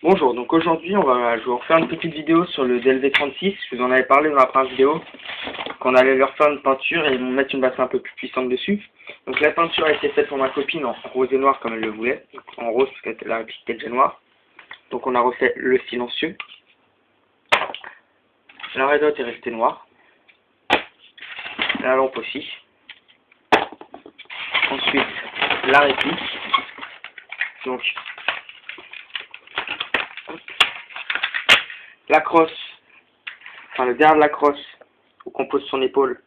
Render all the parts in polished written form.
Bonjour, donc aujourd'hui je vais vous refaire une petite vidéo sur le DLV36. Je vous en avais parlé dans la première vidéo qu'on allait leur faire une peinture et mettre une batterie un peu plus puissante dessus. Donc la peinture a été faite pour ma copine en rose et noir comme elle le voulait, donc en rose parce qu'elle a réplique déjà noire. Donc on a refait le silencieux. La radote est restée noire. La lampe aussi. Ensuite la réplique. Donc la crosse, enfin le derrière de la crosse où compose son épaule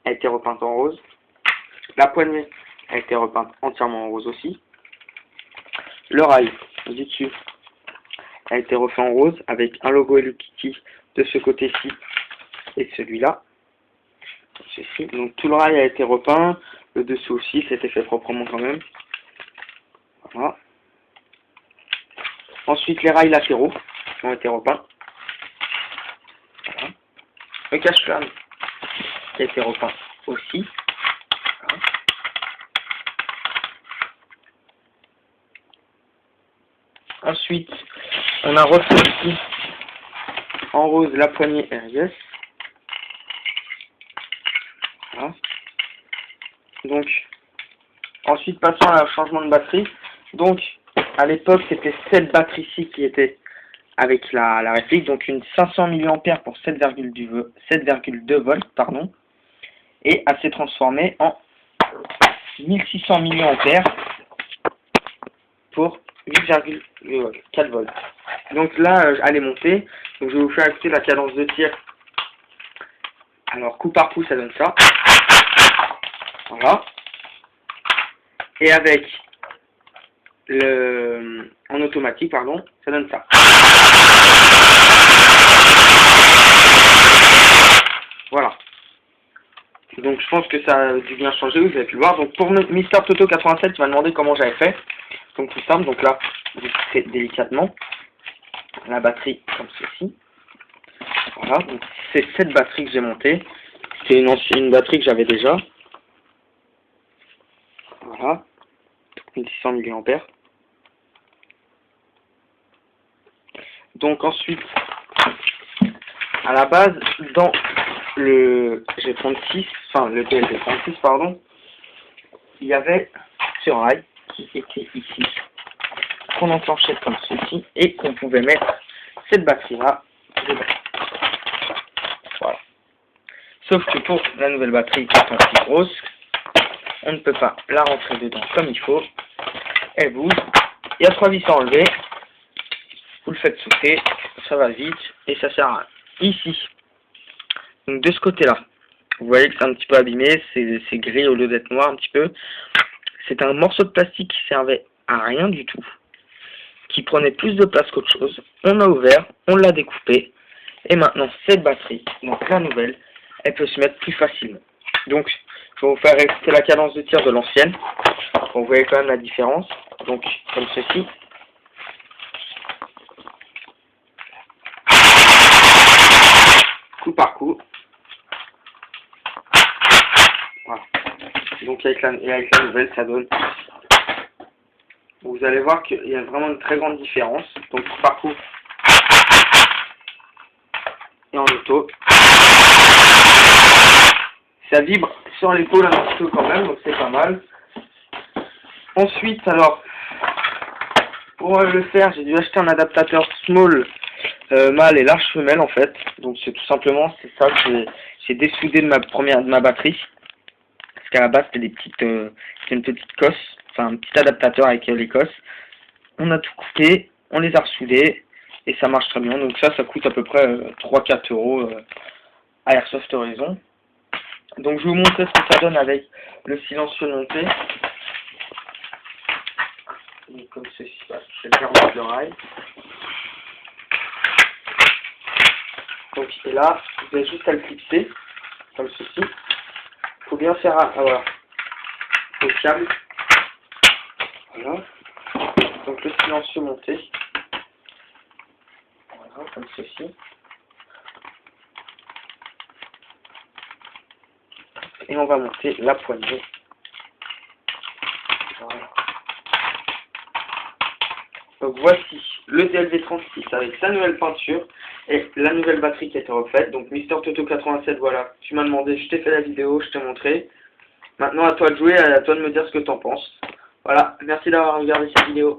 a été repeinte en rose. La poignée a été repeinte entièrement en rose aussi. Le rail du dessus a été refait en rose avec un logo Hello Kitty de ce côté-ci et de celui-là. Ceci. Donc tout le rail a été repeint, le dessous aussi, c'était fait proprement quand même. Voilà. Ensuite les rails latéraux ont été repeints. Voilà. Le cache-flamme qui a été repeint aussi. Voilà. Ensuite, on a refait ici en rose la poignée RIS. Voilà. Donc, ensuite passons à un changement de batterie. Donc, à l'époque, c'était cette batterie-ci qui était avec la réplique, donc une 500 mAh pour 7,2 volts, pardon, et elle s'est transformée en 1600 mAh pour 8,4 volts. Donc là, elle est montée, donc je vais vous faire écouter la cadence de tir. Alors, coup par coup, ça donne ça. Voilà. Et avec en automatique, pardon, ça donne ça. Voilà. Donc je pense que ça a dû bien changer, vous avez pu le voir. Donc pour Mister Toto 87, il m'a demandé comment j'avais fait. Donc tout simple, donc là, vous tirez délicatement la batterie comme ceci. Voilà, donc c'est cette batterie que j'ai montée. C'est une batterie que j'avais déjà. Voilà, 1600 mAh. Donc ensuite, à la base, dans le G36, enfin le TLV36, pardon, il y avait ce rail qui était ici, qu'on enclenchait comme ceci, et qu'on pouvait mettre cette batterie-là dedans. Voilà. Sauf que pour la nouvelle batterie qui est aussi grosse, on ne peut pas la rentrer dedans comme il faut. Elle bouge. Il y a 3 vis à enlever. Vous le faites sauter, ça va vite et ça sert à rien. Ici, donc de ce côté-là, vous voyez que c'est un petit peu abîmé, c'est gris au lieu d'être noir un petit peu. C'est un morceau de plastique qui servait à rien du tout, qui prenait plus de place qu'autre chose. On a ouvert, on l'a découpé, et maintenant cette batterie, donc la nouvelle, elle peut se mettre plus facilement. Donc, je vais vous faire écouter la cadence de tir de l'ancienne. Vous voyez quand même la différence. Donc, comme ceci. Coup par coup. Voilà. Donc, avec la nouvelle, ça donne. Vous allez voir qu'il y a vraiment une très grande différence. Donc, coup par coup. Et en auto. Ça vibre sur l'épaule un petit peu quand même, donc c'est pas mal. Ensuite, alors, pour le faire, j'ai dû acheter un adaptateur small mâle et large femelle en fait. Donc c'est tout simplement, c'est ça que j'ai dessoudé de ma batterie. Parce qu'à la base c'était c'était une petite cosse, enfin un petit adaptateur avec les cosses. On a tout coupé, on les a ressoudés et ça marche très bien. Donc ça coûte à peu près 3-4 euros à Airsoft Horizon. Donc je vais vous montrer ce que ça donne avec le silencieux monté. Donc, comme ceci, je vais remettre le rail. Donc et là, vous avez juste à le clipser, comme ceci. Il faut bien faire avoir le câble. Voilà. Donc le silencieux monté. Voilà, comme ceci. Et on va monter la poignée. Voilà. Donc voici le DLV36 avec sa nouvelle peinture et la nouvelle batterie qui a été refaite. Donc Mister Toto 87, voilà, tu m'as demandé, je t'ai fait la vidéo, je t'ai montré. Maintenant à toi de jouer, à toi de me dire ce que t'en penses. Voilà, merci d'avoir regardé cette vidéo.